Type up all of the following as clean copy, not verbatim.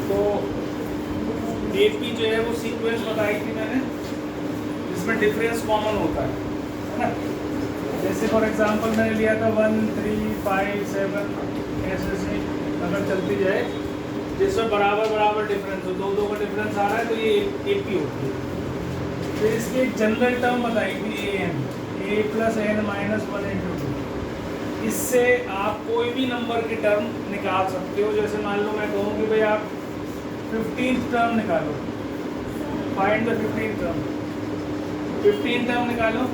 तो AP जो है वो सीक्वेंस बताई थी मैंने, जिसमें डिफरेंस कॉमन होता है ना। जैसे फॉर एग्जांपल मैंने लिया था 1 3 5 7 ऐसे से अगर चलती जाए, जिसमें बराबर बराबर डिफरेंस हो, दो का डिफरेंस आ रहा है, तो ये AP होती है। फिर इसकी एक जनरल टर्म बताई थी AN, A + n - 1 × 2। इससे आप कोई भी नंबर की टर्म निकाल सकते हो। जैसे मान लो मैं कहूँ कि भाई आप 15th टर्म निकालो, find the 15th term, 15 term निकालो,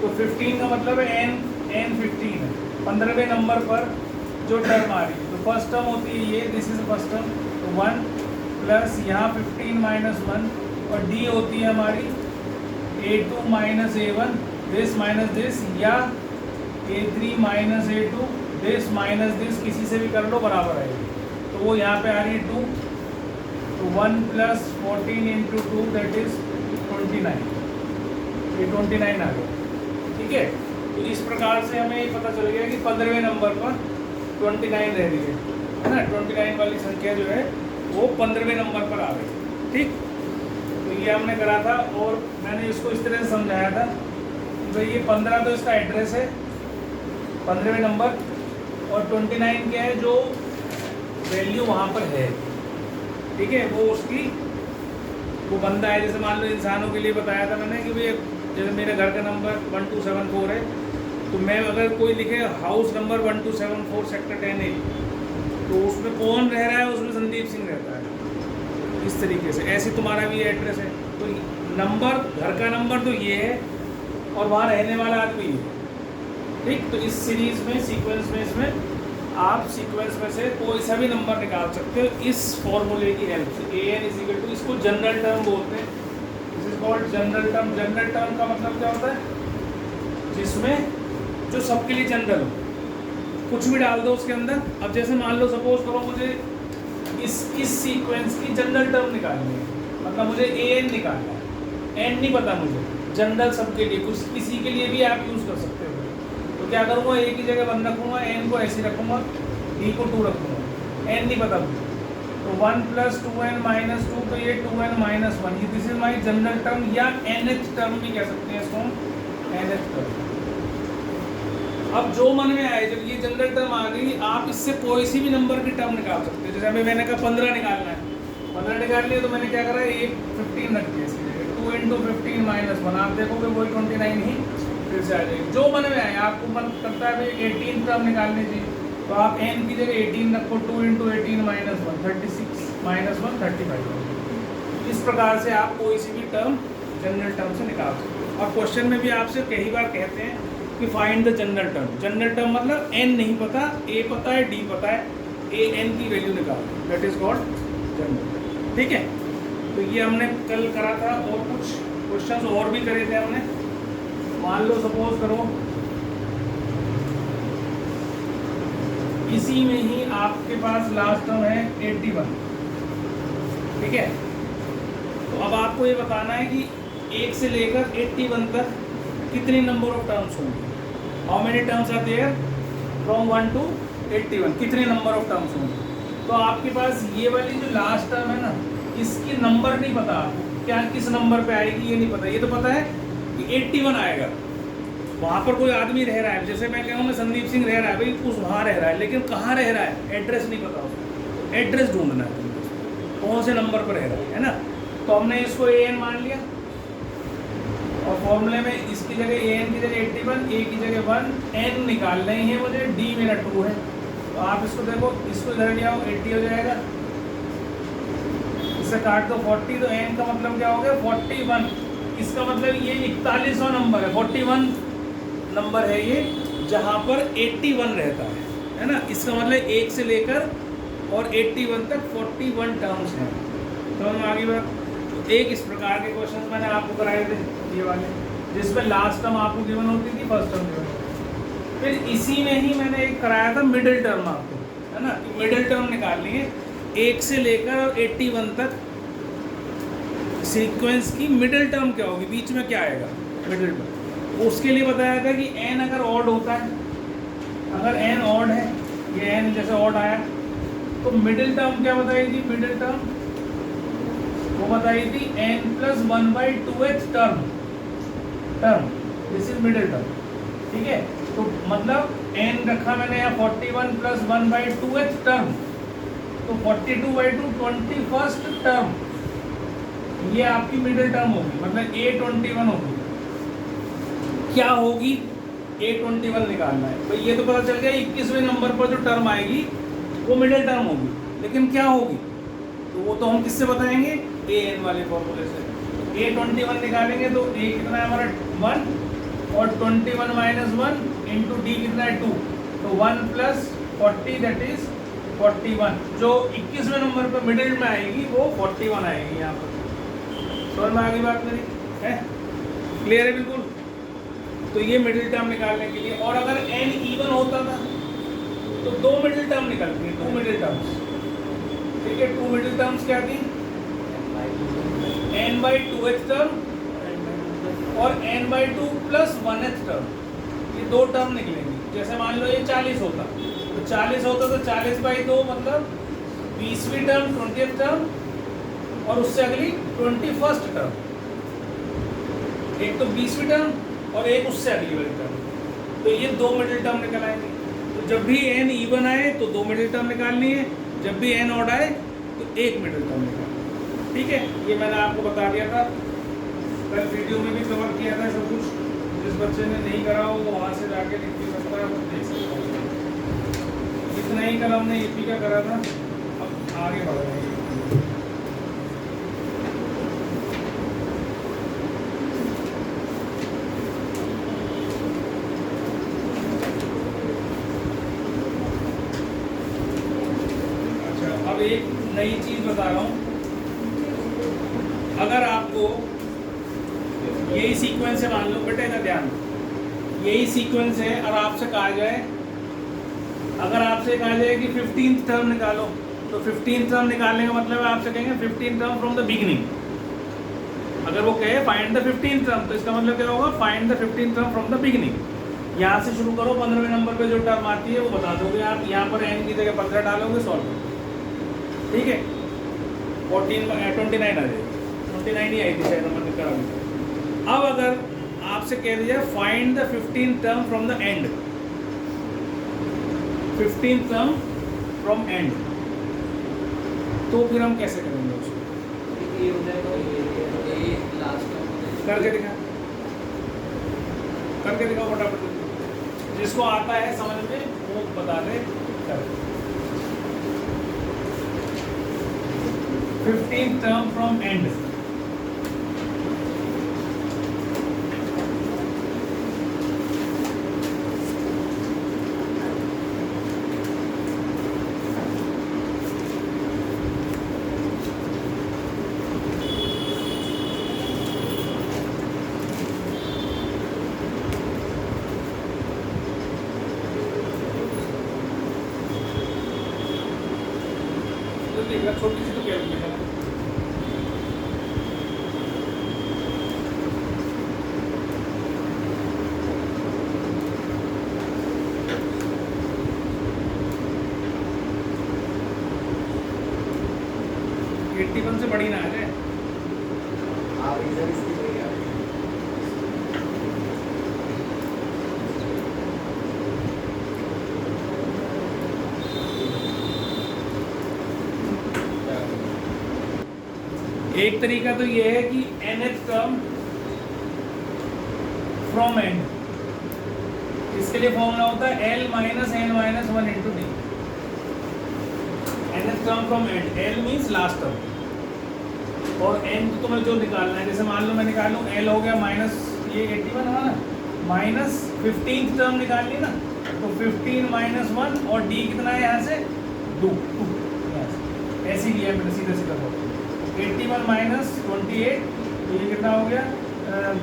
तो 15 का मतलब है n 15 है, 15वें नंबर पर जो टर्म आ रही है। तो फर्स्ट टर्म होती है ये, दिस इज फर्स्ट टर्म, तो 1 प्लस यहाँ 15 - 1, और d होती है हमारी A2 - A1, this minus this, या A3 - A2, this minus this, किसी से भी कर लो बराबर आएगी। तो वो यहाँ पे आ रही है 2, तो 1 + 14 × 2 दैट इज 29, ये 29 आ गया। ठीक है, तो इस प्रकार से हमें ये पता चल गया कि 15वें नंबर पर 29 रह रही है ना। 29 वाली संख्या जो है वो 15वें नंबर पर आ गई। ठीक, तो ये हमने करा था, और मैंने इसको इस तरह से समझाया था कि भाई ये 15 तो इसका एड्रेस है, 15वें नंबर, और 29 क्या है, जो वैल्यू वहाँ पर है। ठीक है, वो उसकी वो बंदा है। जैसे मान लो इंसानों के लिए बताया था मैंने कि भाई जैसे मेरे घर का नंबर 1274 है, तो मैं अगर कोई लिखे हाउस नंबर 1274 सेक्टर 10A, तो उसमें कौन रह रहा है, उसमें संदीप सिंह रहता है। इस तरीके से ऐसे तुम्हारा भी एड्रेस है, तो नंबर, घर का नंबर तो ये है, और वहाँ रहने वाला आदमी ये है। ठीक, तो इस सीरीज में, सीक्वेंस में, इसमें आप सीक्वेंस में से कोई सा भी नंबर निकाल सकते हो इस फॉर्मूले की हेल्प से। AN = इसको जनरल टर्म बोलते हैं, this is called general term. General term का मतलब क्या होता है, जिसमें जो सबके लिए जनरल हो, कुछ भी डाल दो उसके अंदर। अब जैसे मान लो सपोज करो मुझे इस सीक्वेंस की जनरल टर्म निकालनी है, मतलब मुझे AN निकालना है, n नहीं पता मुझे, जनरल सबके लिए, कुछ किसी के लिए भी आप यूज़ कर सकते हो। तो क्या करूँगा, एक ही जगह 1 रखूँगा, n को ऐसे रखूँगा, d को 2 रखूँगा, n नहीं पता मुझे, तो 1 + 2n - 2, तो ये 2n - 1, ये this is my general term, या nth टर्म भी कह सकते हैं इसको, nth टर्म। अब जो मन में आए, जब ये जनरल टर्म आ गई, आप इससे कोई सी भी नंबर की टर्म निकाल सकते हो। जैसे अभी मैंने कहा 15 निकालना है, 15 निकाल लिया, तो मैंने क्या करा, एक 15 रख दिया इसकी जगह, 2 × 15 - 1, आप देखोगे वही 29 ही फिर से आ जाएगी। जो मन में आए, आपको मन करता है भाई 18 टर्म निकालनी चाहिए, तो आप n की जगह 18 रखो, 2 × 18 - 1, 36 - 1 35। इस प्रकार से आप कोई सी भी टर्म जनरल टर्म से निकाल सकते हो। और क्वेश्चन में भी आपसे कई बार कहते हैं कि find the general term. General term मतलब n नहीं पता, a पता है, d पता है, AN की वैल्यू निकाल, दैट इज कॉल्ड जनरल। ठीक है, तो ये हमने कल करा था, और कुछ क्वेश्चंस और भी करे थे हमने। मान लो सपोज करो इसी में ही आपके पास लास्ट टर्म है 81। ठीक है, तो अब आपको ये बताना है कि 1 से लेकर 81 तक कितने नंबर ऑफ टर्म्स होंगे। How many terms are there from 1 to 81, कितने नंबर ऑफ टर्म्स होंगे। तो आपके पास ये वाली जो लास्ट टर्म है ना, इसकी नंबर नहीं पता आपको, क्या किस नंबर पे आएगी ये नहीं पता। ये तो पता है कि 81 आएगा, वहाँ पर कोई आदमी रह रहा है। जैसे मैं कहूँ मैं संदीप सिंह रह रहा है, भाई उस वहाँ रह रहा है, लेकिन कहाँ रह रहा है, एड्रेस नहीं पता उसको, एड्रेस ढूंढना है कौन से नंबर पर रह रहा है ना। तो हमने इसको AN मान लिया, और फॉर्मूले में इसकी जगह AN की जगह 81, A की जगह 1, n निकालना ही है मुझे, d मेरा 2 है। तो आप इसको देखो, इसको इधर ले आओ, 80 हो जाएगा, इससे काट दो 40, तो n का मतलब क्या हो गया 41। इसका मतलब ये 41वां नंबर है, 41 नंबर है ये, जहाँ पर 81 रहता है ना। इसका मतलब 1 से लेकर और 81 तक 41 टर्म्स हैं। तो हम आगे बात, तो एक इस प्रकार के क्वेश्चन मैंने आपको कराए थे ये वाले, जिसमें लास्ट टर्म आपको गिवन होती थी, फर्स्ट टर्म गिवन होती। फिर इसी में ही मैंने एक कराया था मिडिल टर्म आपको, है ना। मिडिल टर्म निकालनी है 1 से लेकर 81 तक सीक्वेंस की मिडिल टर्म क्या होगी, बीच में क्या आएगा मिडिल टर्म। उसके लिए बताया था कि n अगर ऑड होता है, अगर n ऑड है ये n जैसे ऑड आया, तो मिडिल टर्म क्या बताई थी? मिडिल टर्म वो बताई थी n plus 1/2th term, this is middle term, ठीक है। तो मतलब n रखा मैंने यहाँ 41 प्लस 1/2th टर्म, तो 42/2 21st टर्म, ये आपकी मिडिल टर्म होगी, मतलब A21 होगी। क्या होगी? A21 निकालना है भाई। ये तो पता चल गया 21वें नंबर पर जो टर्म आएगी वो मिडिल टर्म होगी, लेकिन क्या होगी तो वो तो हम किससे बताएंगे? an वाले फॉर्मूले से। A21 निकालेंगे तो a कितना है हमारा 1, और 21 माइनस 1 इंटू डी कितना है 2, तो 1 प्लस 40 दैट इज 41। जो 21वें नंबर पर मिडिल में आएगी वो 41 आएगी यहाँ पर। समझ में आ गई बात मेरी? है क्लियर है बिल्कुल? तो ये मिडिल टर्म निकालने के लिए, और अगर n इवन होता था तो दो मिडिल टर्म निकलती है, 2 मिडिल टर्म्स, ठीक है। 2 मिडिल टर्म्स क्या थी? n/2th टर्म और n/2 प्लस 1th टर्म, ये दो टर्म निकलेंगी। जैसे मान लो ये 40 होता, तो 40 होता तो 40/2 मतलब 20वीं टर्म 20th टर्म, और उससे अगली 21st टर्म, एक तो 20वीं टर्म और एक उससे अगली वाली टर्म, तो ये दो मिडिल टर्म निकल आएंगे। तो जब भी n इवन आए तो दो मिडिल टर्म निकालनी है, जब भी n ऑड आए तो एक मिडिल टर्म निकालना, ठीक है। ये मैंने आपको बता दिया था, कल वीडियो में भी कवर किया था सब कुछ। जिस बच्चे ने नहीं करा हो वो वहाँ से जाके लिख भी सकता है, वो देख सकता है। इतना ही कल हमने AP का करा था, अब आगे बढ़ रहे हैं। एक नई चीज बता रहा हूं, अगर आपको यही सीक्वेंस है, मान लो बेटे का ध्यान, यही सीक्वेंस है और आपसे कहा जाए, अगर आपसे कहा जाए कि 15th टर्म निकालो, तो 15th टर्म निकालने का मतलब है आपसे कहेंगे 15th term from the beginning. अगर वो कहे फाइंड द 15th टर्म, तो इसका मतलब क्या होगा? Find the 15th term from the beginning. यहाँ से शुरू करो, 15वें नंबर पे जो टर्म आती है वो बता दोगे आप, यहाँ पर n की जगह 15 डालोगे, सॉल्व करो, ठीक है। 29 आ जाएगी, 29 ही आई थी शायद नंबर निकला। अब अगर आपसे कह दिया find the 15th term from the end, 15th term from and, तो फिर हम कैसे करेंगे उसको? करके दिखा, करके दिखाओ फटाफट, जिसको आता है समझ में वो बता दे। 15th term from end, छोटी सी तो कैलकुलेशन है। से बड़ी ना आ जाए। एक तरीका तो ये है कि nth टर्म फ्रॉम एंड, इसके लिए फॉर्मूला होता है l minus n minus 1 into D. nth term from and, l means last term, और n तो तुम्हें जो निकालना है, जैसे मान लो मैं निकाल लूँ l हो गया माइनस ये 81 हुआ ना, माइनस 15th टर्म निकालनी ना, तो 15 माइनस 1 और d कितना है यहाँ से 2, ऐसे ही लिया मैंने सीधा सीधा बोल। 81 माइनस 28, तो ये कितना हो गया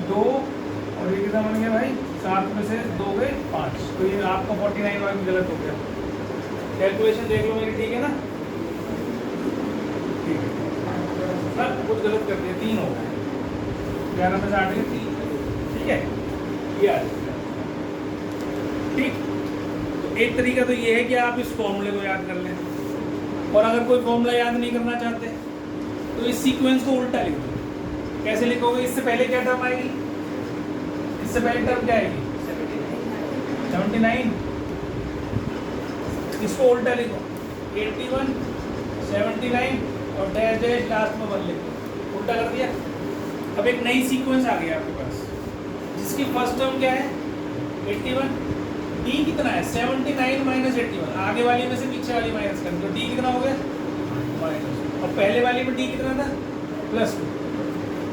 2, और ये कितना बन गया भाई 7 में से 2 गए 5, तो ये आपका 49 वाला गलत हो गया। कैलकुलेशन देख लो मेरी, ठीक है ना? ठीक है सर, कुछ गलत कर दिया, 3 हो गए, 11 में से 8 गए 3, ठीक है ये आ ठीक। तो एक तरीका तो ये है कि आप इस फॉर्मूले को याद कर लें, और अगर कोई फॉर्मूला याद नहीं करना चाहते तो इस सीक्वेंस को उल्टा लिख दो। कैसे लिखोगे? इससे पहले क्या टर्म आएगी? इससे पहले टर्म क्या आएगी? 79। इसको उल्टा लिखो, 81, 79 और डैश डैश लास्ट में 1 लिखो। उल्टा कर दिया। अब एक नई सीक्वेंस आ गई आपके पास, जिसकी फर्स्ट टर्म क्या है? 81। डी कितना है? 79 माइनस 81। आगे वाली में से पीछे वाली माइनस कर दो, डी कितना हो गया? माइनस। और पहले वाली में डी कितना था? +2।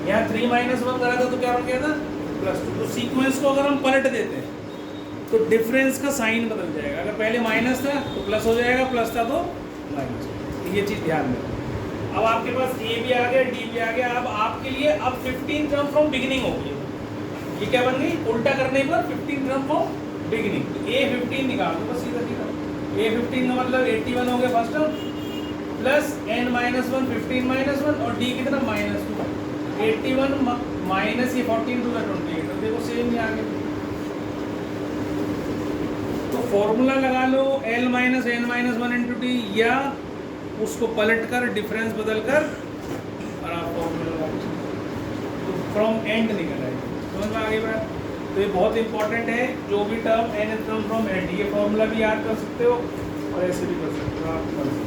यहाँ 3 - 1 करा था तो क्या बन गया था? +2। तो सीक्वेंस को अगर हम पलट देते हैं तो डिफरेंस का साइन बदल जाएगा। अगर पहले माइनस था तो प्लस हो जाएगा, प्लस था तो माइनस। ये चीज़ ध्यान में। अब आपके पास ए भी आ गया, डी भी आ गया। अब आपके लिए अब 15 टर्म फ्रॉम बिगिनिंग हो गई। ये क्या बन गई? उल्टा करने पर 15 टर्म फ्रॉम बिगिनिंग। ए 15 निकाल दो बस, सीधा सीधा। ए 15 का मतलब 81 हो गया फर्स्ट टर्म, प्लस n - 1 15 - 1 और डी कितना? -2। 81 माइनस ये 14 to the 28। तो देखो सेम ही आ गया। तो फॉर्मूला लगा लो L - n - 1 × t, या उसको पलट कर डिफरेंस बदल कर और आप फॉर्मूला लगा लो। तो फ्रॉम एंड निकल आएगा। समझ में आ गई बात? तो ये बहुत इंपॉर्टेंट है। जो भी term n term from and, ये फॉर्मूला भी याद कर सकते हो और ऐसे भी कर सकते हो। आप कर सकते हो।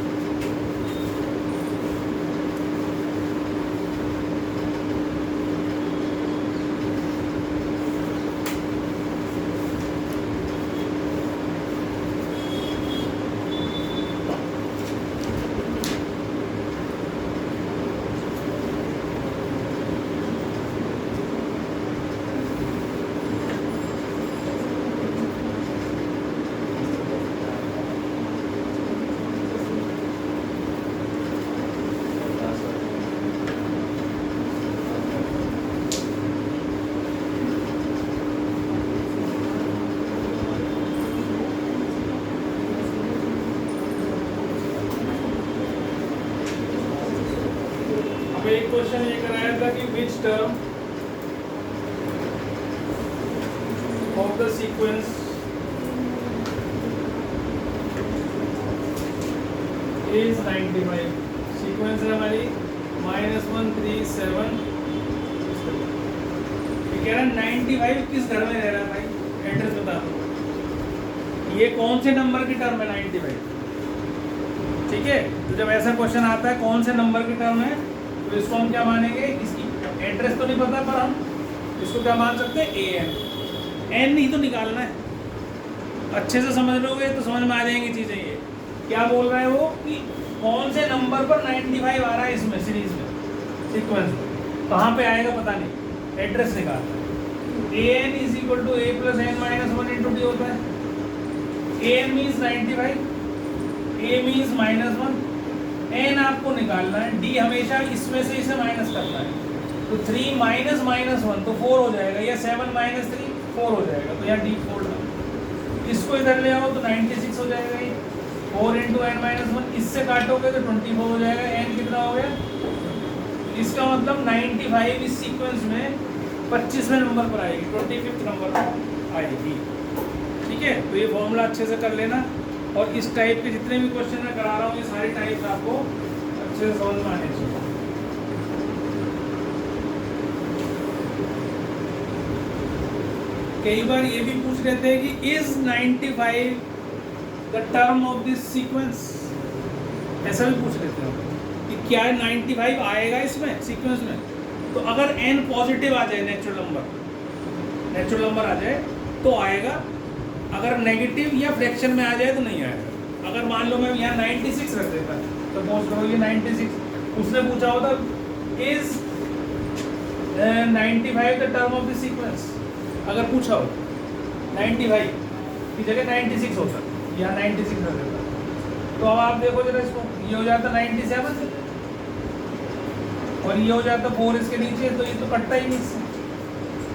एक क्वेश्चन ये कराया था कि which term of the sequence is 95। Sequence है हमारी -1 3 7। ये कह रहा है 95 किस घर में रह रहा है भाई? एड्रेस बता दो। ये कौन से नंबर की टर्म है 95? ठीक है, तो जब ऐसा क्वेश्चन आता है कौन से नंबर की टर्म है, तो इसको हम क्या मानेंगे? इसकी एड्रेस तो नहीं पता, पर हम इसको क्या मान सकते हैं? एन ही तो निकालना है। अच्छे से समझ लोगे तो समझ में आ जाएंगी चीज़ें। ये क्या बोल रहा है वो कि कौन से नंबर पर 95 आ रहा है इसमें, सीरीज में, सीक्वेंस में। कहाँ पे आएगा पता नहीं, एड्रेस निकालना है। an = a + n - 1 × t होता है। an means 95, a means -1, n आपको निकालना है, d हमेशा इसमें से इसे माइनस करना है। तो 3 - -1 तो 4 हो जाएगा, या 7 - 3 4 हो जाएगा। तो यहाँ d 4 डालो। इसको इधर ले आओ तो 96 हो जाएगा। ये 4 × n - 1, इससे काटोगे तो 24 हो जाएगा। n कितना हो गया? इसका मतलब 95 इस सीक्वेंस में 25वें नंबर पर आएगी, 25th नंबर पर आएगी। ठीक है, तो ये फॉर्मूला अच्छे से कर लेना। और इस टाइप के जितने भी क्वेश्चन मैं करा रहा हूँ, ये सारे टाइप्स आपको अच्छे से समझ में आने चाहिए। कई बार ये भी पूछ लेते हैं कि is 95 the term of this sequence? ऐसा भी पूछ लेते हैं कि क्या 95 आएगा इसमें सीक्वेंस में? तो अगर n पॉजिटिव आ जाए, नेचुरल नंबर आ जाए तो आएगा। अगर नेगेटिव या फ्रैक्शन में आ जाए तो नहीं आएगा। अगर मान लो मैं यहाँ 96 रख देता, तो सपोज करो ये 96, उसने पूछा होता is 95 the term of the sequence. अगर पूछा हो 95 की जगह 96 होता, यहाँ 96 रख देता। तो अब आप देखो जरा इसको, ये हो जाता 97 और ये हो जाता 4 इसके नीचे, तो ये तो कटता ही नहीं इससे।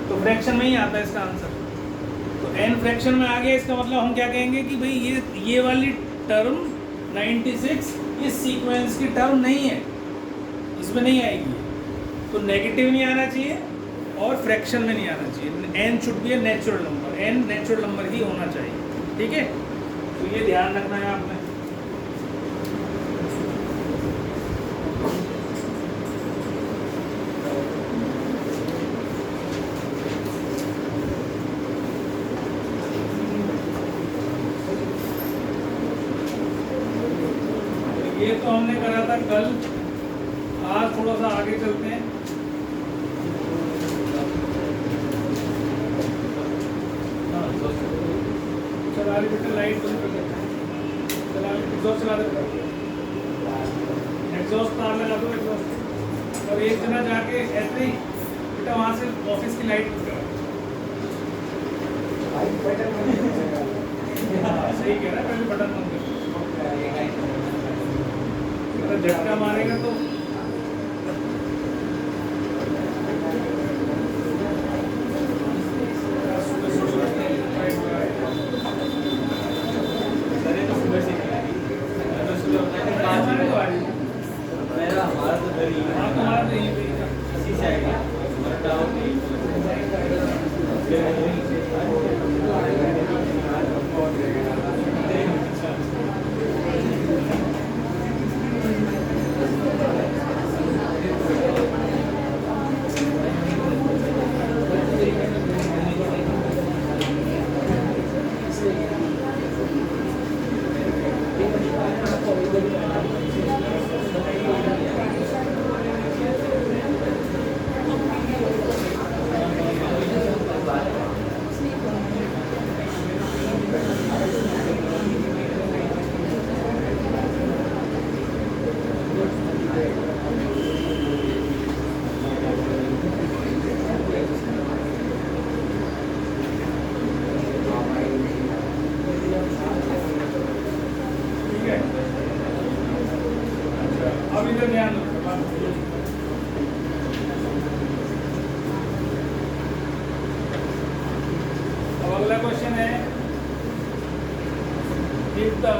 तो फ्रैक्शन में ही आता है इसका आंसर। तो n फ्रैक्शन में आ गया, इसका मतलब हम क्या कहेंगे कि भाई ये वाली टर्म 96 इस सीक्वेंस की टर्म नहीं है, इसमें नहीं आएगी। तो नेगेटिव नहीं आना चाहिए और फ्रैक्शन में नहीं आना चाहिए। n should be a natural number, n natural number ही होना चाहिए। ठीक है, तो ये ध्यान रखना है आपने। ये तो हमने करा था कल, आज थोड़ा सा आगे चलते हैं। चला रही बेटा, लाइट बंद कर देते हैं। चला एग्जॉस्ट चला देता, एग्जॉस्ट तार लगा दो एग्जॉस्ट। और एक जना जाके ऐसे ही बेटा वहाँ से ऑफिस की लाइट बंद करा। सही कह रहा है, पहले बटन बंद कर, झटका मारेगा तो अब इधर ध्यान रखो। अब अगला क्वेश्चन है, if the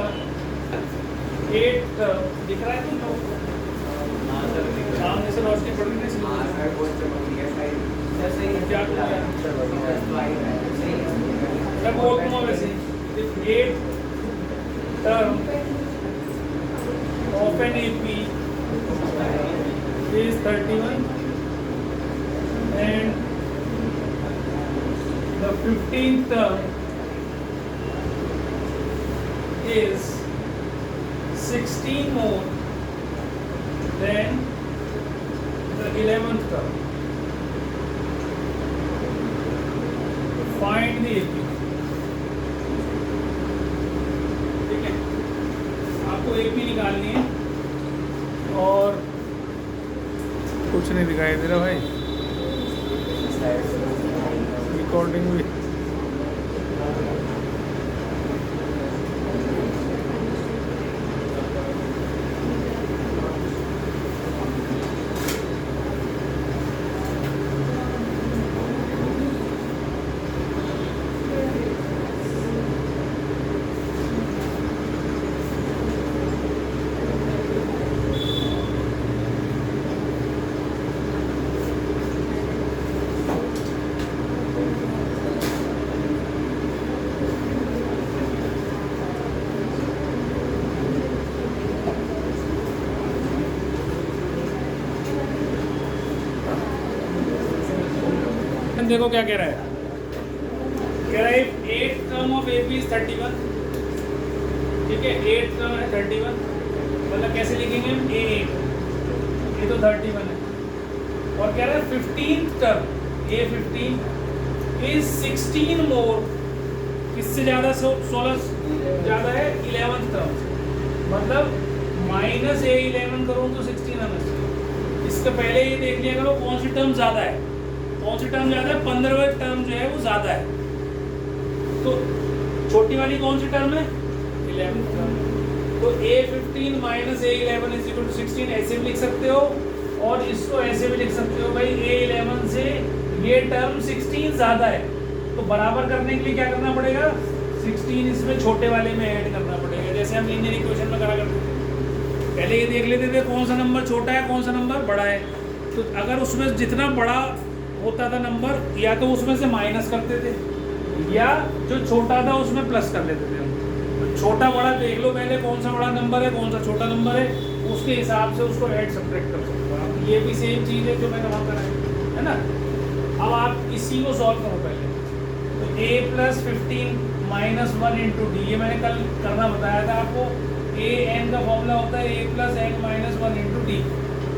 eighth दिख रहा है तुमको? सामने से रोशनी पड़ रही है इसलिए क्या मैं बोलता हूँ वैसे, if eighth term of an AP is 31 and the 15th term is 16 more than the 11th term. Find the AP. ठीक है, आपको AP निकालनी है और कुछ नहीं दिखाई दे रहा भाई, रिकॉर्डिंग भी। देखो क्या कह रहा है, कह रहा है 8th term of AP is 31। ठीक है, 8th term है 31, मतलब कैसे लिखेंगे हम, A8, ये तो 31 है। और कह रहा है 15th term A15 is 16 more, किससे ज़्यादा, 16 ज़्यादा है 11th term, मतलब माइनस A11 करो तो 16 आना चाहिए। इसके पहले ये देख लिया करो कौन सी टर्म ज़्यादा है, कौन सी टर्म ज़्यादा है, 15वां टर्म जो है वो ज़्यादा है। तो छोटी वाली कौन सी टर्म है, 11th टर्म। तो A15 minus A11 is equal to 16 ऐसे भी लिख सकते हो, और इसको ऐसे भी लिख सकते हो भाई A11 से ये टर्म 16 ज़्यादा है। तो बराबर करने के लिए क्या करना पड़ेगा, 16 इसमें छोटे वाले में ऐड करना पड़ेगा, जैसे हम लीनियर इक्वेशन में करा करते थे। पहले ये देख लेते थे कौन सा नंबर छोटा है कौन सा नंबर बड़ा है। तो अगर उसमें जितना बड़ा होता था नंबर, या तो उसमें से माइनस करते थे, या जो छोटा था उसमें प्लस कर लेते थे हम। तो छोटा बड़ा देख लो पहले, कौन सा बड़ा नंबर है कौन सा छोटा नंबर है, उसके हिसाब से उसको ऐड सब्ट्रैक्ट कर सकते हो आप। ये भी सेम चीज़ है जो मैंने वहाँ कराई है ना। अब आप इसी को सॉल्व करो पहले। तो a + 15 - 1 × d, ये मैंने कल करना बताया था आपको। a n का फॉर्मूला होता है a + n - 1 × d।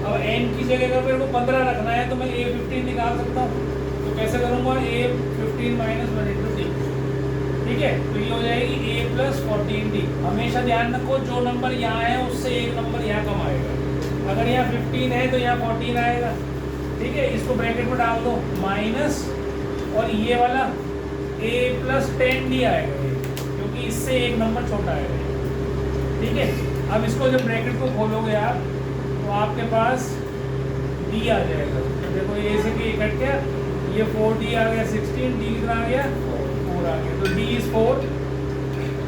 अब n की जगह अगर मेरे को 15 रखना है तो मैं a 15 निकाल सकता हूँ। तो कैसे करूँगा, a 15 - 1 × d, ठीक है। तो ये हो जाएगी a + 14d। हमेशा ध्यान रखो जो नंबर यहाँ है उससे एक नंबर यहाँ कम आएगा। अगर यहाँ 15 है तो यहाँ 14 आएगा, ठीक है। इसको ब्रैकेट में डाल दो माइनस, और ये वाला a + 10d आएगा ये, क्योंकि इससे एक नंबर छोटा आएगा, ठीक है। अब इसको जब ब्रैकेट को खोलोगे आप तो आपके पास d आ जाएगा। तो देखो ये से d कट गया, ये 4d आ गया, 16, d कितना आ गया 4 आ गया, तो d is 4।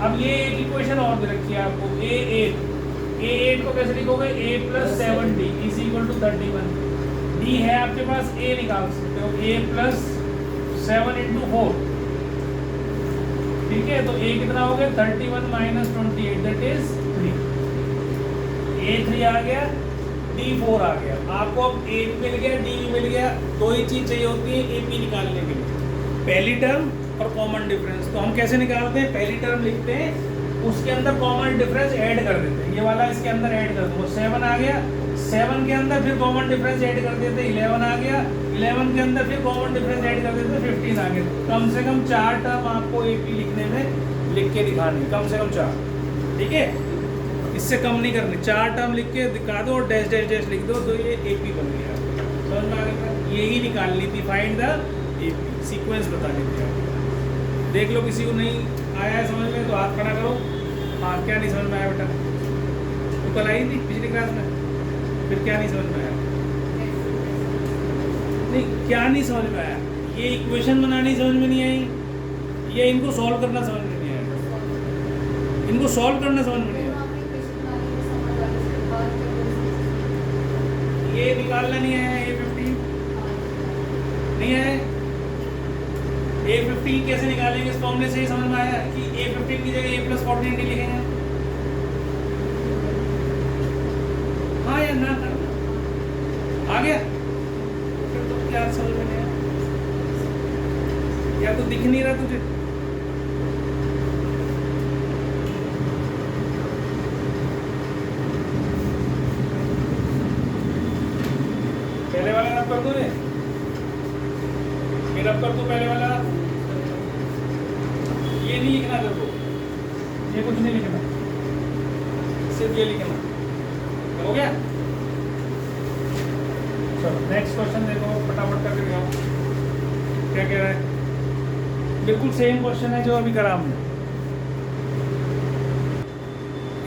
अब ये एक इक्वेशन और दे रखी है आपको, a8 को कैसे लिखोगे, a + 7d = 31। d है आपके पास, a निकाल सकते हो, a + 7 × 4, ठीक है। तो a कितना हो गया 31 - 28, दैट इज 3। a3 आ गया, d4 आ गया। आपको अब a भी मिल गया, d भी मिल गया। दो ही चीज चाहिए होती है ap निकालने के लिए, पहली टर्म और कॉमन डिफरेंस। तो हम कैसे निकालते हैं, पहली टर्म लिखते हैं, उसके अंदर कॉमन डिफरेंस ऐड कर देते हैं। ये वाला इसके अंदर ऐड कर दो, 7 आ गया, 7 के अंदर फिर कॉमन डिफरेंस ऐड कर देते, 11 आ गया, 11 के अंदर फिर कॉमन डिफरेंस ऐड कर देते, 15 आ गया। कम से कम 4 टर्म आपको AP लिखने में लिख के दिखानी, कम से कम 4, ठीक है। इससे कम नहीं करनी, 4 टर्म लिख के दिखा दो और डैश डैश डैश लिख दो, तो ये AP बन गया। समझ में आ गया, यही निकालनी थी, फाइंड द AP, सीक्वेंस बतानी थी आपको। देख लो किसी को नहीं आया है समझ में तो हाथ खड़ा करो। हाँ, क्या नहीं समझ में आया बेटा, तो कल आई थी पिछली क्लास में, फिर क्या नहीं समझ में आया, नहीं क्या नहीं समझ में आया, ये इक्वेशन बनानी समझ में नहीं आई, ये इनको सॉल्व करना समझ में नहीं आया, इनको सॉल्व करना समझ में नहीं आया, ये निकालना नहीं आया, a15 नहीं आया। a15 कैसे निकालेंगे, इस फॉर्मूले से ही समझ में आया कि a15 की जगह a + 14d लिखेंगे। हाँ या ना आ गया, फिर तो क्या समझ में नहीं आया, या तो दिख नहीं रहा तुझे। पहले वाला रब कर दो, फिर रब कर दो पहले वाला। ये नहीं लिखना तेरे को, ये कुछ नहीं लिखना, सिर्फ ये लिखना, हो गया। चलो नेक्स्ट क्वेश्चन देखो, फटाफट करके दिखाओ क्या कह रहा है। बिल्कुल सेम क्वेश्चन है जो अभी करा हमने।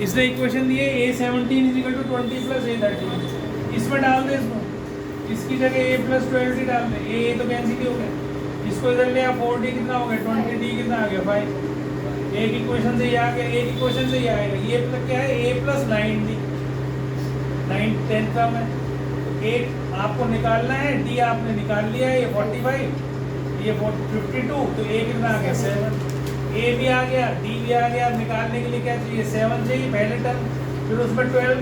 इसने इक्वेशन दी है a17 = 20 + a13, इसमें डाल दे, इसको इसकी जगह a + 12d डाल दे, a तो कैंसिल हो गया, इसको इधर ले आ, 4d कितना हो गया 20d कितना आ गया 5। एक इक्वेशन से ये आ गया, एक इक्वेशन से ये आएगा, ये मतलब क्या है a + 9d, 9 10 टर्म है, एक आपको निकालना है, d आपने निकाल लिया है, ये 45 ये 52, तो a कितना आ गया 7, a भी आ गया d भी आ गया। निकालने के लिए क्या चाहिए, 7 चाहिए पहले टर्म, फिर उसमें 12,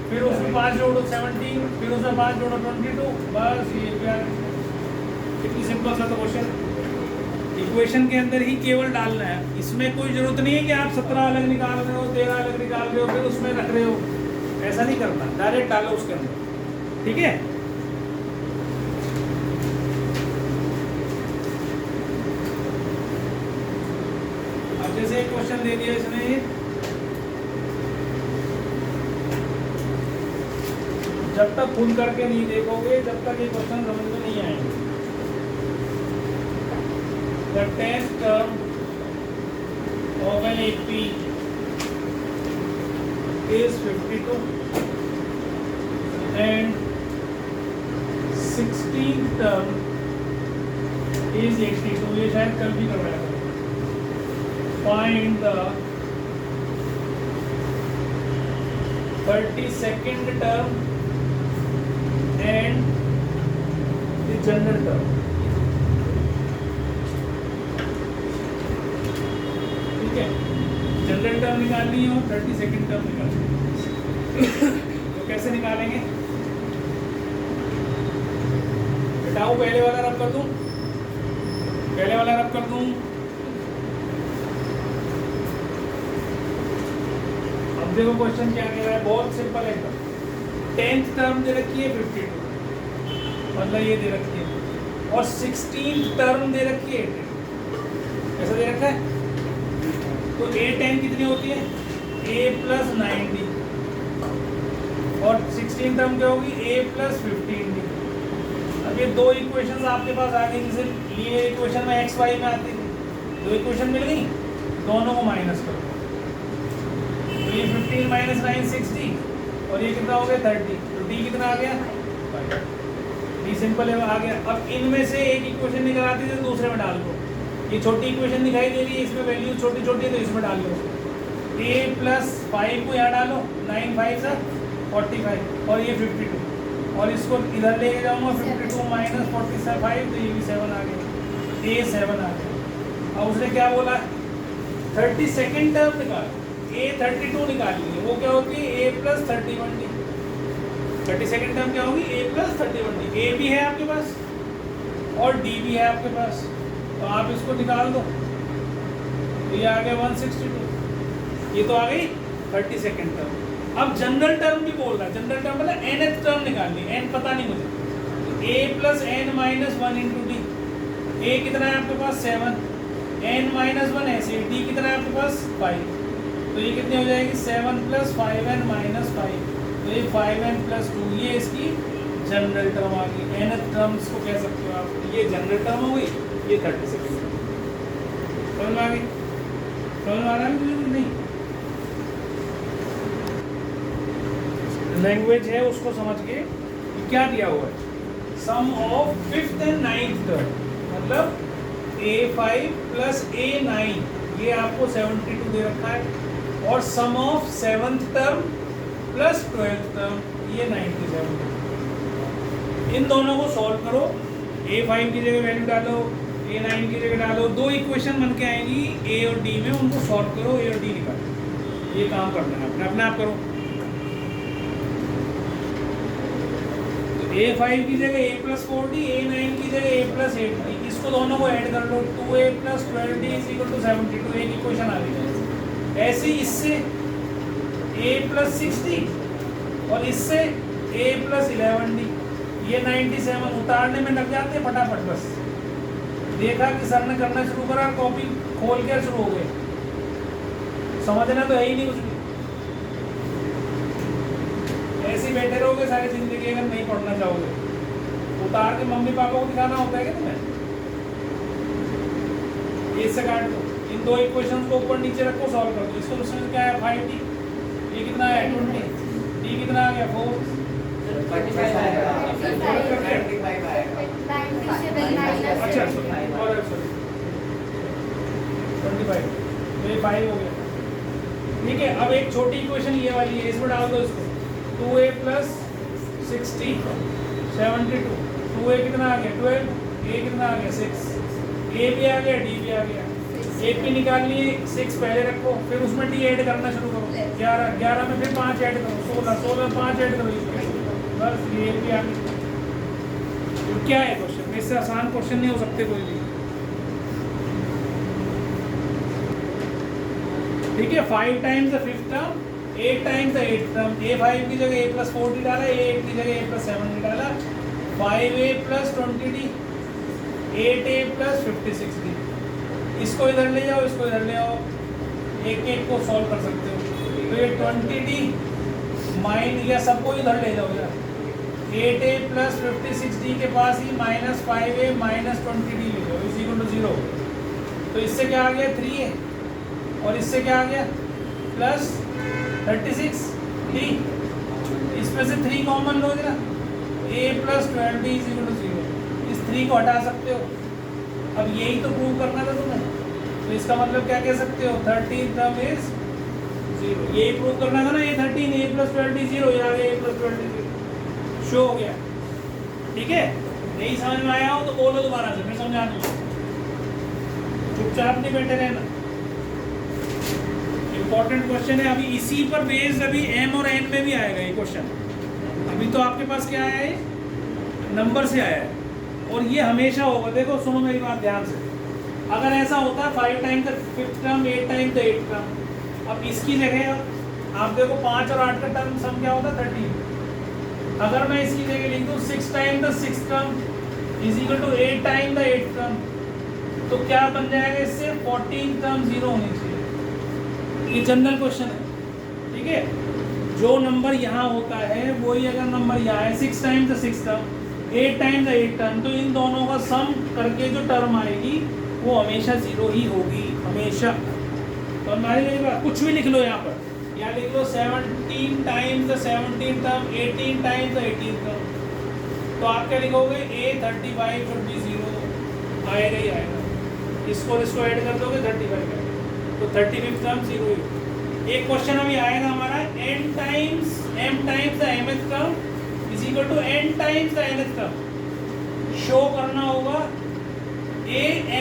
फिर उसमें 5 जोड़ो 17, फिर उसमें 5 जोड़ो 22, बस ये भी आ गया। कितनी सिंपल सा तो क्वेश्चन, इक्वेशन के अंदर ही केवल डालना है, इसमें कोई जरूरत नहीं है कि आप 17 अलग निकाल रहे हो 13 अलग निकाल रहे हो फिर उसमें रख रहे हो, ऐसा नहीं करना, डायरेक्ट डालो उसके अंदर, ठीक है। अब जैसे एक क्वेश्चन दे दिया इसने, जब तक खुद करके नहीं देखोगे जब तक ये क्वेश्चन समझ में नहीं आएंगे। The 10th term of an AP is 52 and 16th term is 82। ये शायद कल भी करवाया था। Find the 32nd term and the general term। General term निकालनी है और 32nd टर्म निकालनी है। तो कैसे निकालेंगे? बताओ, पहले वाला रब कर दूं, पहले वाला रब कर दूं। अब देखो क्वेश्चन क्या कह रहा है, बहुत सिंपल है एकदम। 10th टर्म दे रखी है 52, मतलब ये दे रखी है, और 16th टर्म दे रखी है 18, ऐसा दे रखा है। तो A10 कितनी होती है? A + 9D, और 16 टर्म क्या होगी? A + 15D। अब ये दो इक्वेशंस आपके पास आ गई, जैसे लिए इक्वेशन में x y में आती थी, दो इक्वेशन मिल गई, दोनों को माइनस करो। तो ये 15 - 9 60, और ये कितना हो गया? 30। तो D कितना आ गया? 5। D सिंपल है, आ गया। अब इनमें से एक इक्वेशन निकल आती थी, दूसरे में डाल दो। ये छोटी इक्वेशन दिखाई दे रही है, इसमें वैल्यू छोटी छोटी है, तो इसमें डाल दो। A + 5 को यहाँ डालो, 9 × 5 = 45, और ये 52, और इसको इधर लेके जाऊंगा 52 - 45, तो ये भी 7 आ गया, A 7 आ गया। अब उसने क्या बोला? 32nd टर्म निकाल, A 32 निकालनी है, वो क्या होती है? A + 31D। 32nd टर्म क्या होगी? A + 31D। A भी है आपके पास और D भी है आपके पास, तो आप इसको निकाल दो। तो ये आ गया 162, ये तो आ गई 32nd टर्म। अब जनरल टर्म भी बोल रहा है, जनरल टर्म मतलब nth टर्म निकालनी, n पता नहीं मुझे। तो A + n - 1 × D, A कितना है आपके पास? 7, n - 1 ऐसे, D कितना है आपके पास? 5, तो ये कितनी हो जाएगी? 7 + 5n - 5, तो ये 5n + 2, ये इसकी जनरल टर्म आ गई। nth टर्म इसको कह सकते हो आप, ये जनरल टर्म हो गई, ये 32nd टर्म। समझ में आ गई? समझ में आ रहा है मुझे? नहीं, लैंग्वेज है, उसको समझ के क्या दिया हुआ है? सम ऑफ 5th और 9th टर्म, मतलब A5 + A9, ये आपको 72 दे रखा है, और सम of 7th term + 12th term, ये 97। इन दोनों को सॉल्व करो, A5 की जगह वैल्यू डालो, A9 की जगह डालो, दो इक्वेशन बन के आएंगी A और D में, उनको सॉल्व करो, A और D निकालो। ये काम करना है, अपने आप करो। A5 की जगह A + 4D, A9 की जगह A + 8D, इसको दोनों को ऐड कर लो, 2A + 12D = 72, एक इक्वेशन आ गई। ऐसे इससे A + 6D और इससे A + 11D, ये 97 उतारने में लग जाते हैं फटाफट। बस देखा कि सर ने करना शुरू करा, कॉपी खोल के शुरू हो गए, समझना तो है ही नहीं कुछ भी, ऐसे बैठे रहोगे सारी जिंदगी अगर नहीं पढ़ना चाहोगे। उतार के मम्मी पापा को दिखाना होता है क्या तुम्हें? ये से काट दो, इन दो इक्वेशंस को ऊपर नीचे रखो, सॉल्व कर दो। इसको उसमें क्या है? 5D, ये कितना है? 20, D कितना आ गया? 4, 45 आएगा। अच्छा सॉरी 25, तो ये 5 हो गया। ठीक है, अब एक छोटी इक्वेशन ये वाली है, इसमें डाल दो इसको, 2A + 60 72, 2A कितना आ गया? 12, A कितना आ गया? 6, A भी आ गया, D भी आ गया। A भी निकाल लिए, 6 पहले रखो, फिर उसमें D ऐड करना शुरू करो, 11, 11 में फिर 5 ऐड करो, 16, 16 में 5 ऐड करो, बस ये भी आ गया। तो क्या है क्वेश्चन? इससे आसान क्वेश्चन नहीं हो सकते कोई भी। ठीक है, 5 times the 5th term, 8 times the 8th term, A5 की जगह A + 4D डाला, A8 की जगह A + 7D डाला, 5A + 20D, 8A + 56D। इसको इधर ले जाओ, इसको इधर ले आओ, एक एक को सॉल्व कर सकते हो। तो ये 20D माइन, या सबको इधर ले जाओ यार, 8A + 56D के पास ही -5A - 20D ले जाओ, = 0। तो इससे क्या आ गया? 3A, और इससे क्या आ गया? प्लस 36D, इसमें से 3 कॉमन लो जरा, A + 12D = 0। इस 3 को हटा सकते हो। अब यही तो प्रूव करना था तुम्हें, तो इसका मतलब क्या कह सकते हो? 13 टर्म इज 0। यही प्रूव करना था ना, ये 13, A + 12D 0, ये आ गया A + 12D 0, शो हो गया। ठीक है, नहीं समझ में आया हो तो बोलो दोबारा से, मैं समझा दूंगा, चुपचाप नहीं बैठे रहना। इंपॉर्टेंट क्वेश्चन है। अभी इसी पर बेस्ड अभी एम और एन में भी आएगा ये क्वेश्चन। अभी तो आपके पास क्या आया है, नंबर से आया है, और ये हमेशा होगा। देखो सुनो मेरी बात ध्यान से, अगर ऐसा होता है 5 time the 5th term 8 time the 8th term, अब इसकी जगह आप देखो 5 और 8 का टर्म सम क्या होता है 30। अगर मैं इसकी जगह लिख दूँ 6 time the 6th term is equal to 8 time the 8th term, तो क्या बन जाएगा इससे 14 टर्म 0 होनी चाहिए। ये जनरल क्वेश्चन है, ठीक है। जो नंबर यहाँ होता है वही अगर नंबर यहाँ है 6 time the 6th term 8 time the 8th term, तो इन दोनों का सम करके जो टर्म आएगी वो हमेशा 0 ही होगी, हमेशा। तो हमारी मेरी बात, कुछ भी लिख लो यहाँ पर, या लिख लो 17 times the 17th term 18 times the 18th term, तो आप क्या लिखोगे A35 शुड बी 0, आएगा ही आएगा। इसको ऐड कर दोगे 35 का, तो 35th टर्म 0 ही। एक क्वेश्चन अभी आएगा हमारा m times the mth term is equal to n times the nth term. Show करना होगा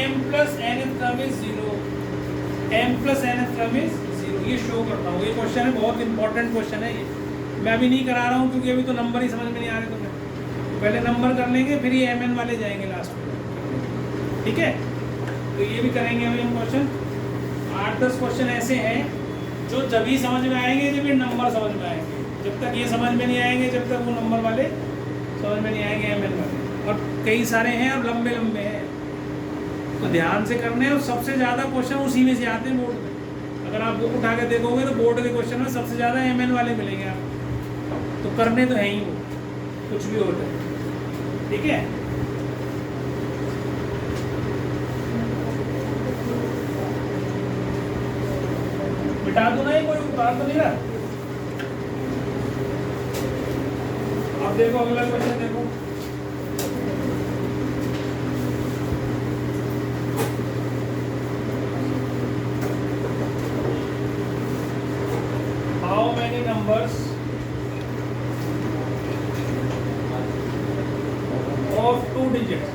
m plus nth term is 0, m plus nth term is 0, ये शो करना होगा। ये क्वेश्चन है, बहुत इंपॉर्टेंट क्वेश्चन है ये। मैं अभी नहीं करा रहा हूँ क्योंकि अभी तो नंबर ही समझ में नहीं आ रहे तुम्हें, पहले नंबर कर लेंगे फिर ये mn वाले जाएंगे लास्ट में, ठीक है। तो ये भी करेंगे अभी हम क्वेश्चन। 8-10 क्वेश्चन ऐसे हैं जो जब ही समझ में आएंगे जब ये नंबर समझ में आएंगे। जब तक ये समझ में नहीं आएंगे, जब तक वो नंबर वाले समझ में नहीं आएंगे, mn वाले। और कई सारे हैं और लंबे लंबे हैं, तो ध्यान से करने हैं। और सबसे ज़्यादा क्वेश्चन उसी में से आते हैं बोर्ड में। अगर आप बुक उठा के देखोगे तो बोर्ड के क्वेश्चन में सबसे ज़्यादा mn वाले मिलेंगे आपको। तो करने तो है ही वो, कुछ भी होता है, ठीक है। मिटा दो ना, ये कोई उतार तो नहीं रहा। अब देखो अगला क्वेश्चन देखो, how many numbers of 2 digits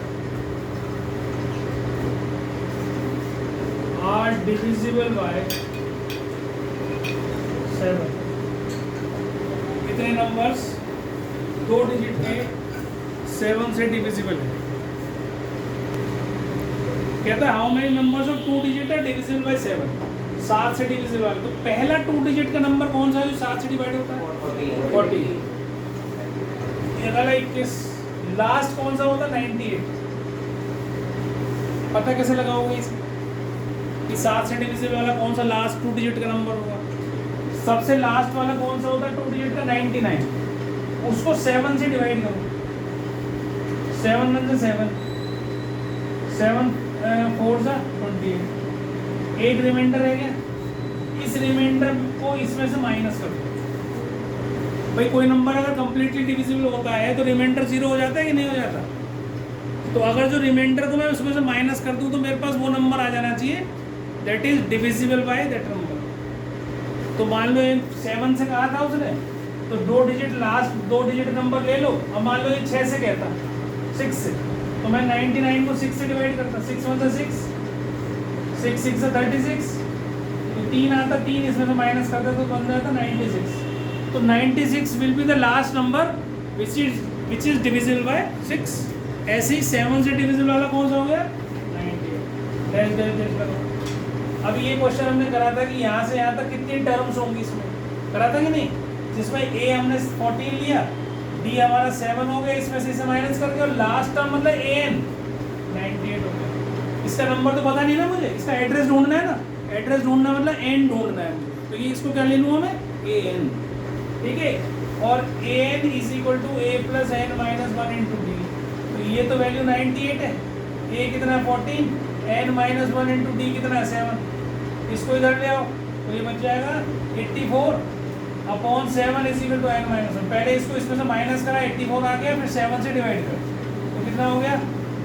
are divisible by 7। कितने नंबर्स 2 डिजिट के 7 से डिविजिबल है। कहता है how many numbers of 2 digit है डिविजिबल बाय 7, 7 से डिविजिबल। तो पहला 2 डिजिट का नंबर कौन सा है जो 7 से डिवाइड होता है? 40। ये वाला 21। लास्ट कौन सा होता है? 98। पता कैसे लगाओगे इसमें कि 7 से डिविजिबल वाला कौन सा लास्ट 2 डिजिट का नंबर होगा? सबसे लास्ट वाला कौन सा होता है 2 डिजिट का? 99। उसको 7 से डिवाइड करो, 7 1 से 7, 7 4 से 28, एक रिमाइंडर है क्या? इस रिमाइंडर को इसमें से माइनस कर दो। भाई कोई नंबर अगर कंप्लीटली डिविजिबल होता है तो रिमाइंडर 0 हो जाता है कि नहीं हो जाता? तो अगर जो रिमाइंडर को मैं उसमें से माइनस कर दूं तो मेरे पास वो नंबर आ जाना चाहिए that is divisible by that number. तो मान लो 7 से कहा था उसने, तो 2 डिजिट लास्ट 2 डिजिट नंबर ले लो। अब मान लो ये 6 से कहता 6 से, तो मैं 99 को 6 से डिवाइड करता, 6 1 से 6, 6 6 से 36, तो 3 आता, 3 इसमें से माइनस करता तो बन जाता 96। तो 96 will be the last number which is divisible by 6। ऐसे ही 7 से डिविजिबल वाला कौन सा हो गया? 98। अब ये क्वेश्चन हमने करा था कि यहाँ से यहाँ तक कितनी टर्म्स होंगी इसमें, करा था कि नहीं? जिसमें a हमने 14 लिया, d हमारा 7 हो गया, इसमें से इसे माइनस करके, और लास्ट टर्म मतलब an 98 हो गया। इसका नंबर तो पता नहीं ना मुझे, इसका एड्रेस ढूंढना है ना। एड्रेस ढूंढना मतलब n ढूंढना है मुझे, तो ये इसको क्या ले लूँ हमें? an, ठीक है। और an is equal to a plus n minus 1 into D. तो ये तो वैल्यू 98 है, a कितना है 14, n माइनस 1 इंटू डी कितना है 7। इसको इधर ले आओ तो ये बच जाएगा 84 upon 7 is equal to n minus 1। पहले इसको इसमें से माइनस करा, 84 आ गया, फिर 7 से डिवाइड कर, तो कितना हो गया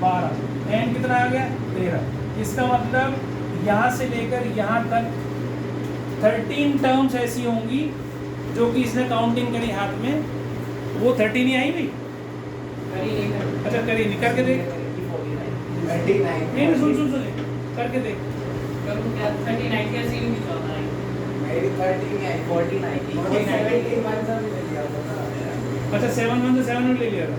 12, n कितना आ गया 13। इसका मतलब यहाँ से लेकर यहाँ तक 13 टर्म्स ऐसी होंगी जो कि इसने काउंटिंग करी हाथ में, वो 13 ही आई भाई। अच्छा करी नहीं, करके देख। नहीं सुन करके देख। 39 का सीन भी चलता है। मेरी 13 है 14 आई थी 17 मंथ में ले लिया था। अच्छा 7 1 से 7 ले लिया था।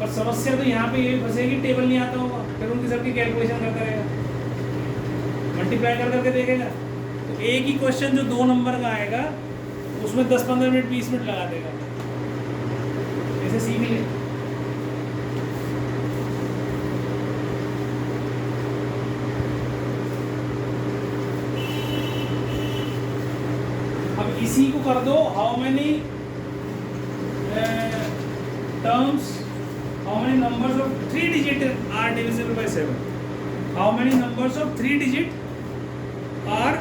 पर समस्या तो यहाँ पे ये भी फंसेगी, टेबल नहीं आता होगा, फिर उनकी सबकी कैलकुलेशन करता रहेगा, मल्टीप्लाई कर करके देखेगा। तो एक ही क्वेश्चन जो 2 नंबर का आएगा उसमें 10-15 मिनट 20 मिनट लगा देगा। ऐसे सीख ले। अब इसी को कर दो, how many terms, how many numbers of 3 digit are divisible by 7? How many numbers of 3 digit are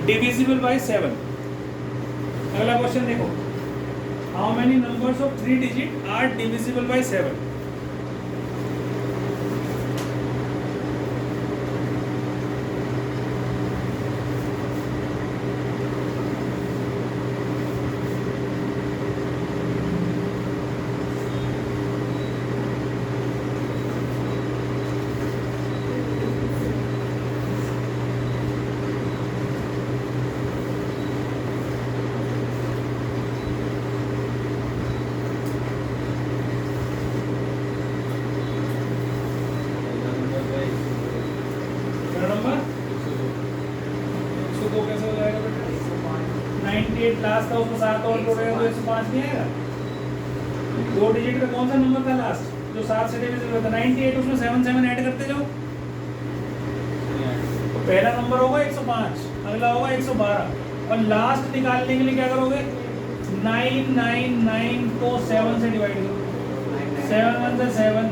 divisible by 7? अगला क्वेश्चन देखो, how many numbers of 3 digit are divisible by 7? Last था उसमें 7 और जोड़ेगा तो 105 नहीं आएगा। 2 डिजिट का कौन सा नंबर था लास्ट जो 7 से डिविजिबल था? 98, उसमें 7 7 ऐड करते जाओ। तो पहला नंबर होगा 105, अगला होगा 112 और लास्ट निकालने के लिए क्या करोगे? 999 को 7 से डिवाइड करो। 7 1 से 7,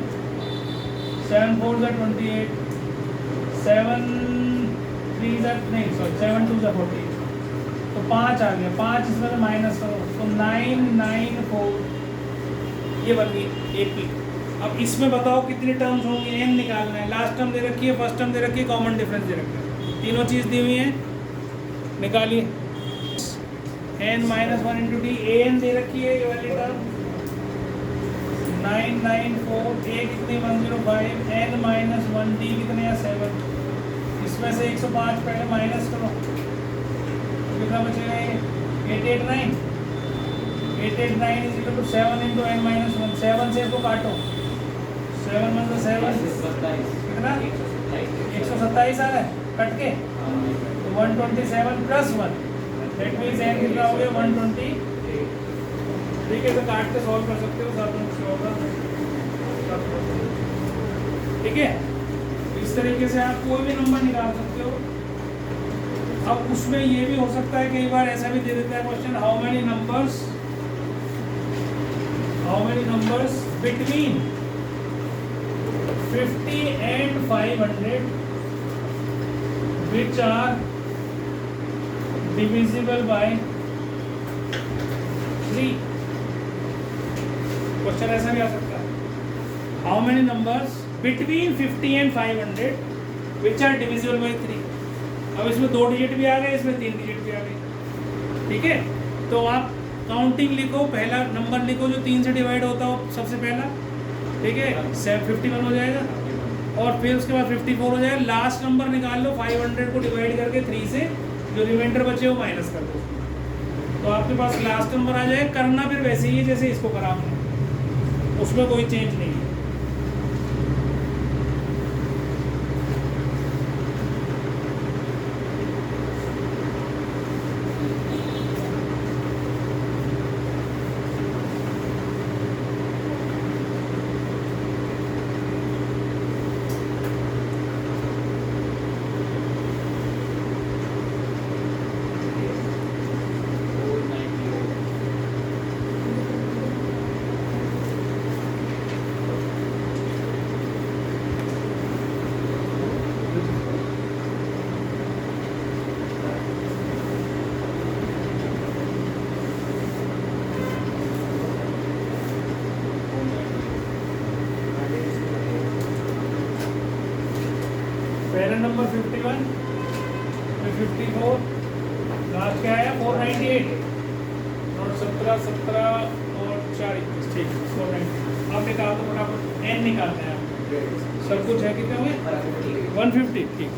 7 4 से 28, 7 3 से नहीं सॉरी 7 2 से 40, तो 5 आ गया। 5 इसमें से माइनस करो तो 994, ये बन गई AP। अब इसमें बताओ कितनी टर्म्स होंगी, n निकालना है। लास्ट टर्म दे रखी है, फर्स्ट टर्म दे रखी है, कॉमन डिफरेंस दे रखा है, तीनों चीज़ दी हुई है, निकालिए। n - 1 × d, an दे रखी है ये वाली टर्म 994, a कितनी 105, n - 1 d कितने हैं 7, इसमें से 105 पहले माइनस करो, कितना बचेगा? 889 = 7 × n - 1, 7 से इसको काटो, 7 1 से 7 कितना 127 आ रहा है कट के, तो 127 + 1 दैट मींस n कितना हो गया 120। ठीक है, तो काट के सॉल्व कर सकते हो, साथ में कुछ होगा। ठीक है, इस तरीके से आप कोई भी नंबर निकाल सकते हो। अब उसमें ये भी हो सकता है, कई बार ऐसा भी दे देता है question, how many numbers between 50 and 500 which are divisible by 3। Question ऐसा भी आ सकता है, how many numbers between 50 and 500 which are divisible by 3। अब इसमें 2 डिजिट भी आ गए, इसमें 3 डिजिट भी आ गए। ठीक है, तो आप काउंटिंग लिखो, पहला नंबर लिखो जो 3 से डिवाइड होता हो सबसे पहला। ठीक है, 51 हो जाएगा और फिर उसके बाद 54 हो जाएगा। लास्ट नंबर निकाल लो, 500 को डिवाइड करके 3 से, जो रिमाइंडर बचे वो माइनस कर दो, तो आपके पास लास्ट नंबर आ जाएगा। करना फिर वैसे ही जैसे इसको करा हमने, उसमें कोई चेंज नहीं है। पेरेंट नंबर 51, 54, लास्ट क्या आया 498 और 17 और 4 21। ठीक, 498। आप निकाल दो फटाफट, n निकालते हैं आप। सब कुछ है कितने हुए 150। ठीक,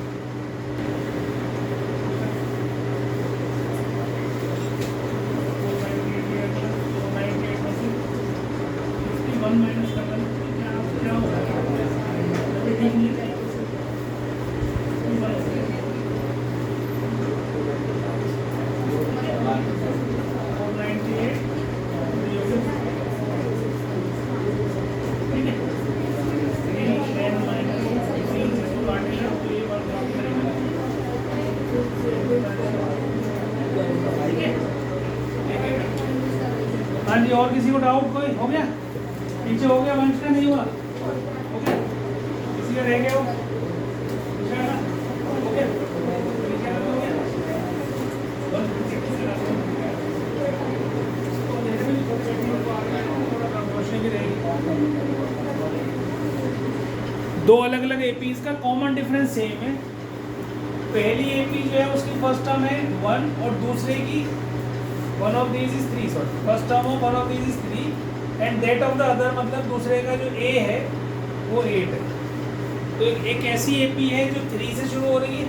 हाँ जी, और किसी को डाउट कोई हो गया? पीछे हो गया वंश का, नहीं हुआ? हो गया? किसी का रह गया हो? पीछे है ना? हो गया? पीछे वाला हो गया? तो मेरे में भी छोटे-छोटे को आ गया है, थोड़ा रोशनी भी रहेगी। दो अलग अलग एपीज का कॉमन डिफरेंस सेम है। पहली एपी जो है उसकी फर्स्ट टर्म है 1 और दूसरे की one of these is 3, sorry first term of one of these is 3 and that of the other, मतलब दूसरे का जो ए है वो 8 है। तो एक ऐसी एपी है जो 3 से शुरू हो रही है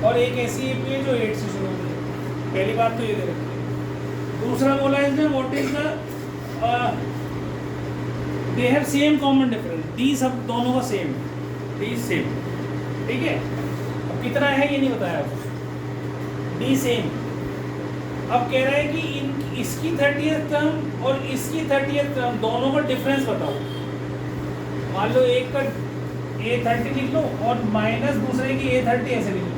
और एक ऐसी एपी है जो 8 से शुरू हो रही है। पहली बात तो ये दे रखी है। दूसरा बोला है इसमें what is the they have same common difference, D सब दोनों का सेम, डी सेम, ठीक है। अब कितना है ये नहीं बताया आपको, डी सेम। अब कह रहा है कि इन इसकी 30th टर्म और इसकी 30th टर्म दोनों का डिफरेंस बताओ। मान लो एक का A30 लिख लो और माइनस दूसरे की A30 ऐसे लिख लो।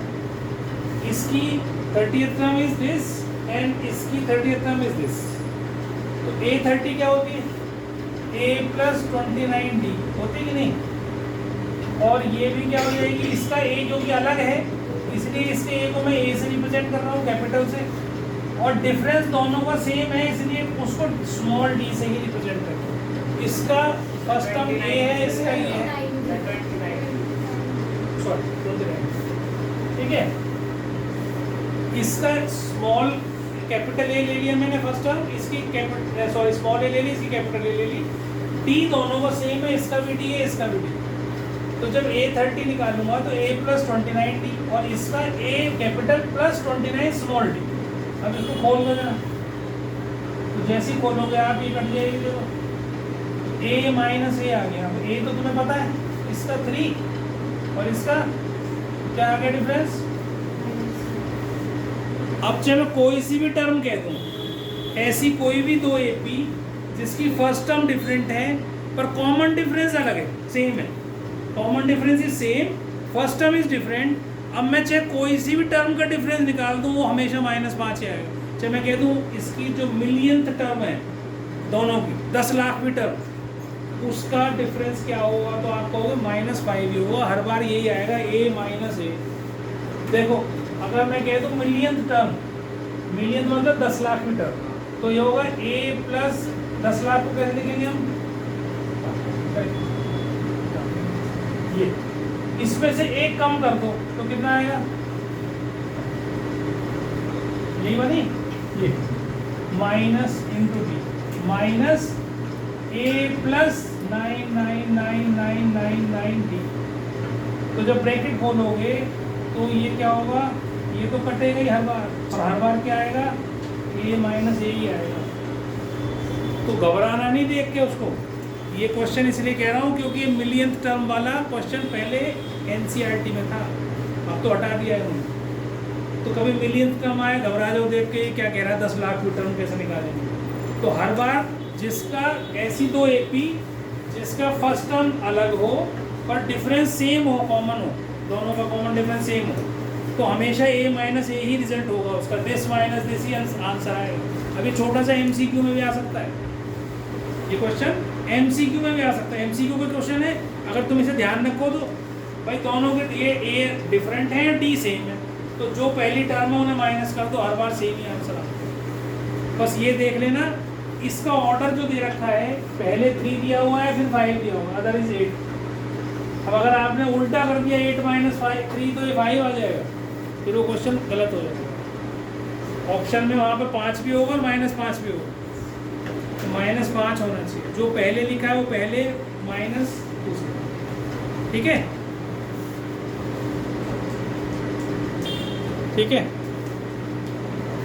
इसकी 30th term is this and इसकी 30th टर्म इज दिस। तो A30 क्या होती है? A + 29D होती कि नहीं? और ये भी क्या हो जाएगी? इसका A जो कि अलग है, इसलिए इसके A को मैं A से रिप्रेजेंट कर रहा हूँ कैपिटल से, और डिफरेंस दोनों का सेम है इसलिए उसको स्मॉल d से ही रिप्रेजेंट करते हैं। इसका फर्स्ट टर्म A है, इसका ये है, सॉरी 29, ठीक है। इसका स्मॉल कैपिटल A ले लिया मैंने फर्स्ट टर्म, इसकी कैपिटल सॉरी स्मॉल A ले ली, इसकी कैपिटल A ले ली। d दोनों का सेम है, इसका भी d है, इसका भी d। तो जब A30 निकालूंगा तो A + 29D और इसका A कैपिटल + 29 स्मॉल d। अब इसको खोल दो जरा, तो जैसे ही खोलोगे आप ये कट जाएगी, देखो A - A आ गया। अब A तो तुम्हें पता है, इसका 3 और इसका क्या आ गया डिफरेंस। अब चाहे मैं कोई सी भी टर्म कह दूं, ऐसी कोई भी दो एपी जिसकी फर्स्ट टर्म डिफरेंट है पर कॉमन डिफरेंस अलग है, सेम है, common difference is same, first term is different. अब मैं चाहे कोई सी भी टर्म का डिफरेंस निकाल दूं, वो हमेशा -5 ही आएगा। चाहे मैं कह दूं इसकी जो मिलियंथ टर्म है दोनों की 10 लाख भी टर्म, उसका डिफरेंस क्या होगा? तो आप कहोगे -5 ही होगा, हर बार यही आएगा, A - A। देखो अगर मैं कह दूं मिलियंथ टर्म, मिलियंथ मतलब 10 लाख भी टर्म, तो ये होगा A + 10 लाख को कैसे लिखेंगे हम? ये इसमें से एक कम कर दो तो कितना आएगा? यही बनी ये minus into D minus A + 9999999D। तो जब ब्रैकेट खोलोगे तो ये क्या होगा? ये तो कटेगा ही हर बार, और हर बार क्या आएगा? A - A ही आएगा। तो घबराना नहीं देख के उसको। ये क्वेश्चन इसलिए कह रहा हूँ क्योंकि ये मिलियंथ टर्म वाला क्वेश्चन पहले NCERT में था, अब तो हटा दिया है उन्होंने। तो कभी मिलियंथ टर्म आए घबरा जाओ देख के, क्या कह रहा है 10 लाख की टर्म कैसे निकालेंगे। तो हर बार जिसका ऐसी दो एपी जिसका फर्स्ट टर्म अलग हो पर डिफरेंस सेम हो, कॉमन हो, दोनों का कॉमन डिफरेंस सेम हो, तो हमेशा A - A ही रिजल्ट होगा उसका, this minus this he answer आएगा। अभी छोटा सा MCQ में भी आ सकता है ये क्वेश्चन, MCQ में भी आ सकता है। MCQ का क्वेश्चन है, अगर तुम इसे ध्यान रखो तो भाई दोनों के ये A डिफरेंट है या D सेम है, तो जो पहली टर्म है उन्हें माइनस कर दो, हर बार सेम ही आंसर आता। बस ये देख लेना, इसका ऑर्डर जो दे रखा है, पहले 3 दिया हुआ है फिर 5 दिया हुआ है, अदर इज 8। अब अगर आपने उल्टा कर दिया 8 - 5 3 तो ये 5 आ जाएगा, फिर वो क्वेश्चन गलत हो जाएगा। ऑप्शन में वहाँ पे 5 भी होगा और -5 भी होगा, तो -5 होना चाहिए। जो पहले लिखा है वो पहले माइनस दूसरा, ठीक है ठीक है।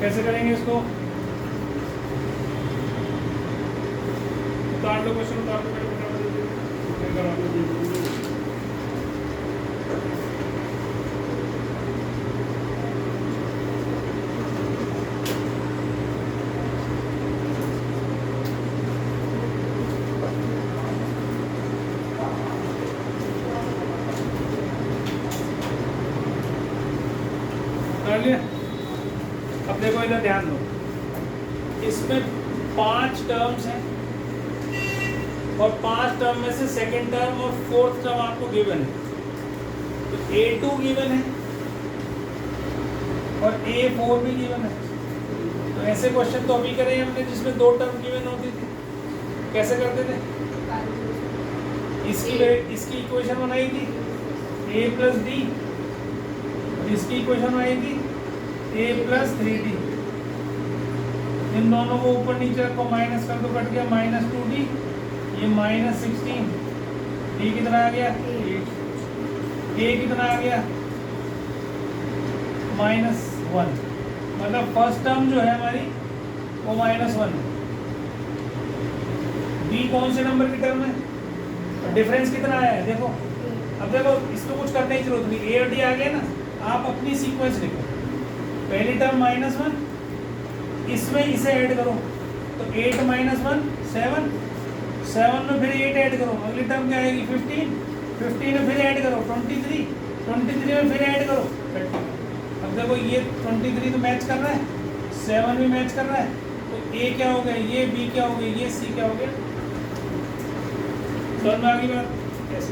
कैसे करेंगे इसको? उतार लो क्वेश्चन, उतार लो। कर लिया? अब देखो इधर ध्यान दो, इसमें 5 टर्म्स हैं और 5 टर्म में से सेकंड टर्म और फोर्थ टर्म आपको गिवन है। तो A2 गिवन है और A4 भी गिवन है। तो ऐसे क्वेश्चन तो अभी करे हमने जिसमें 2 टर्म गिवन होती थी। कैसे करते थे? इसकी इक्वेशन बनाई थी a प्लस डी, इसकी इक्वेशन बनाई थी a प्लस 3d। इन दोनों को ऊपर नीचे रखो, माइनस कर दो, कट गया -2d, ये -16, d कितना आ गया 8, a कितना आ गया -1। मतलब फर्स्ट टर्म जो है हमारी वो -1 है। b कौन से नंबर की टर्म है? डिफरेंस कितना आया है देखो। अब देखो इसमें कुछ करने की जरूरत नहीं, ए और डी आ गया ना, आप अपनी सीक्वेंस लिखो। पहली टर्म -1, इसमें इसे ऐड करो तो 8 - 1 7, 7 में फिर 8 ऐड करो, अगली टर्म क्या आएगी 15, 15 में फिर ऐड करो 23, 23 में फिर ऐड करो 30। अब देखो ये 23 तो मैच कर रहा है, 7 भी मैच कर रहा है, तो ए क्या हो गया, ये बी क्या हो गया, ये सी क्या हो गया। समझ में आ गई बात? कैसे